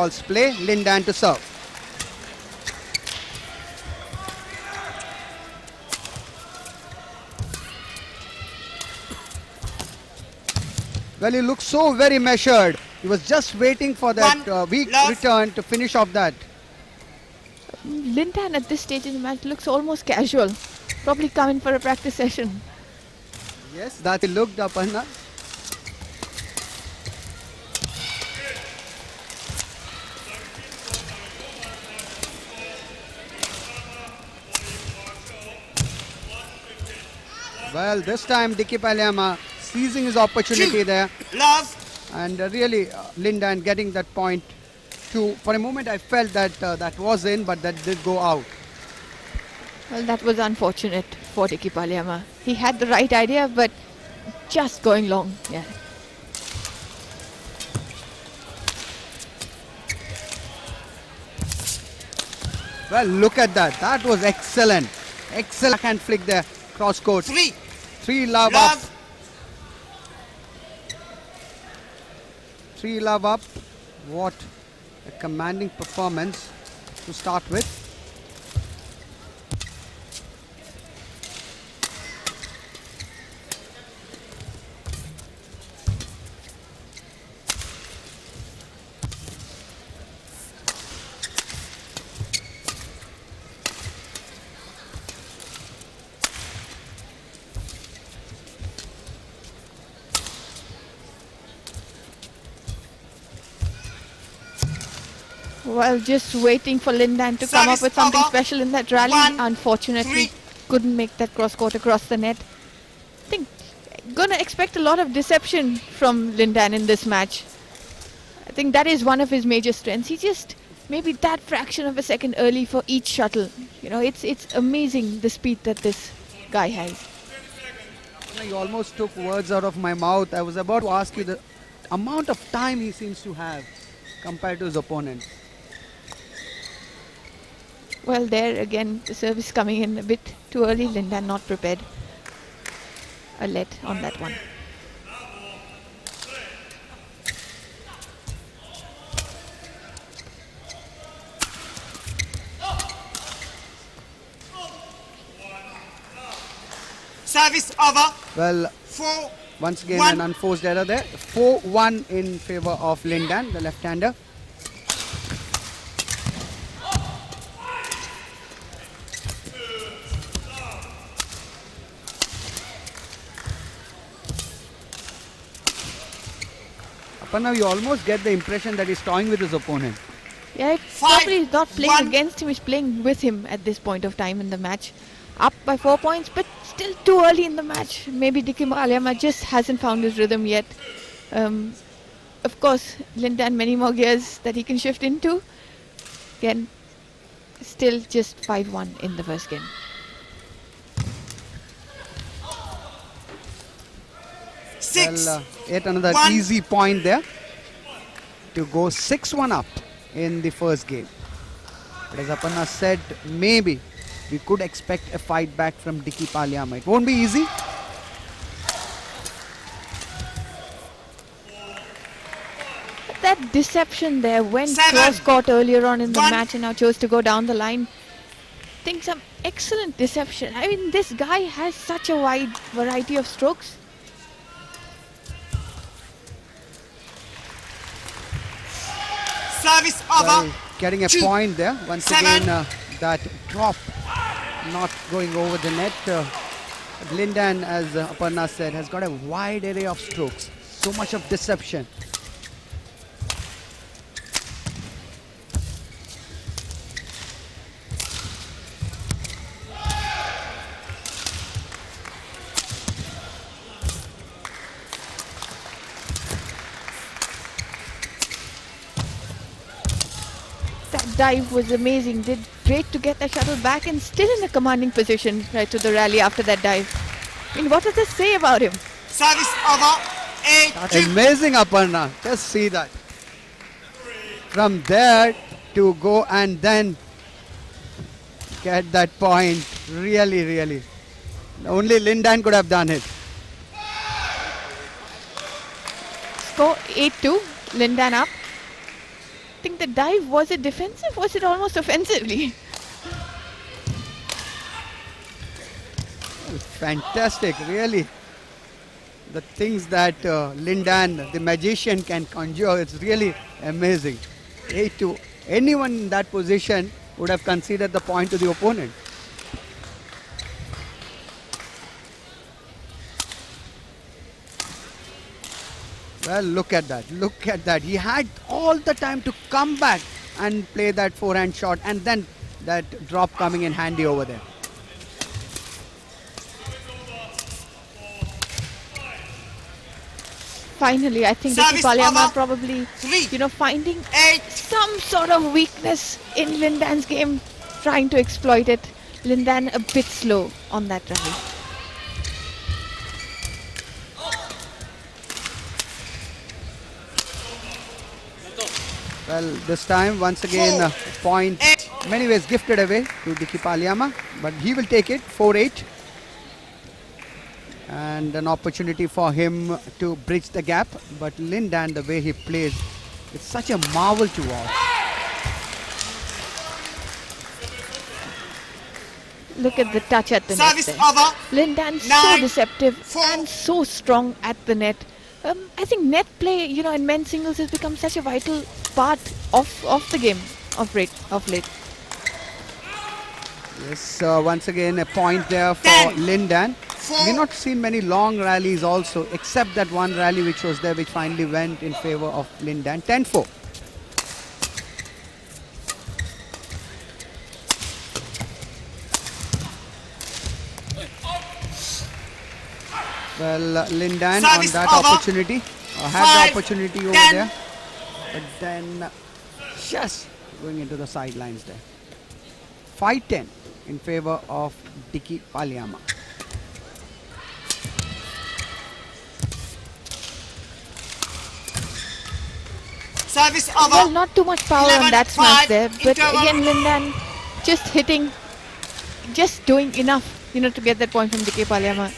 false play. Lindan to serve. Well, he looked so very measured. He was just waiting for that weak return to finish off that. Lindan at this stage in the match looks almost casual. Probably coming for a practice session. Yes, that he looked up, Anna. Well, this time Dicky Palyama seizing his opportunity there. Love. And really, Lindan getting that point. For a moment, I felt that that was in, but that did go out. Well, that was unfortunate for Dicky Palyama. He had the right idea, but just going long. Yeah. Well, look at that. That was excellent. Excellent hand flick there. Cross court. Three love up. 3 love up. What a commanding performance to start with. Well, just waiting for Lindan to come up with something special in that rally. Unfortunately, couldn't make that cross court across the net. I think gonna expect a lot of deception from Lindan in this match. I think that is one of his major strengths. He just maybe that fraction of a second early for each shuttle. You know, it's amazing the speed that this guy has. You almost took words out of my mouth. I was about to ask you the amount of time he seems to have compared to his opponent. Well, there again, the service coming in a bit too early. Lindan not prepared. A let on that one. Service over. Well, 4. Once again an unforced error there. 4-1 in favor of Lindan, the left-hander. Aparna, you almost get the impression that he's toying with his opponent. Yeah, probably is not playing against him, he's playing with him at this point of time in the match. Up by 4 points, but still too early in the match. Maybe Dicky Palyama just hasn't found his rhythm yet. Of course, Lindan many more gears that he can shift into. Again, still just 5-1 in the first game. Well, yet another easy point there to go 6-1 up in the first game. But as Aparna said, maybe we could expect a fight back from Dicky Palyama. It won't be easy. But that deception there went cross court earlier on in the match and now chose to go down the line. I think some excellent deception. I mean, this guy has such a wide variety of strokes. Service over. Well, getting a point there. Once again, that drop not going over the net. Lindan, as Aparna said, has got a wide array of strokes. So much of deception. Dive was amazing. Did great to get the shuttle back and still in a commanding position right to the rally after that dive. I mean, what does this say about him? Service over. Amazing, Aparna. Just see that. From there to go and then get that point. Really, really. Only Lindan could have done it. Score 8-2. Lindan up. think the dive, was it defensive? Was it almost offensively? Fantastic, really. The things that Lindan, the magician, can conjure, it's really amazing. 8-2. Anyone in that position would have conceded the point to the opponent. Well, look at that. Look at that. He had all the time to come back and play that forehand shot, and then that drop coming in handy over there. Finally, I think Service Dicky Palyama over. probably, 3, finding 8. some sort of weakness in Lindan's game, trying to exploit it. Lindan a bit slow on that rally. Well, this time, once again, point many ways gifted away to Dicky Palyama, but he will take it, 4-8. And an opportunity for him to bridge the gap. But Lindan, the way he plays, it's such a marvel to watch. Look at the touch at the net Service there. over. Lindan so 9, deceptive 4. and so strong at the net. I think net play, in men's singles has become such a vital part of the game of late. Yes, once again a point there for 10, Lindan. 4. We've not seen many long rallies also, except that one rally which was there, which finally went in favor of Lindan. 10-4. Well, Lindan Service on that over. opportunity, had 5, the opportunity over 10. there, but then just going into the sidelines there. 5-10 in favor of Dicky Palyama. Service over. Well, not too much power on 11, that smash 5, there, but interval. again Lindan just hitting, just doing enough, to get that point from Dicky Palyama.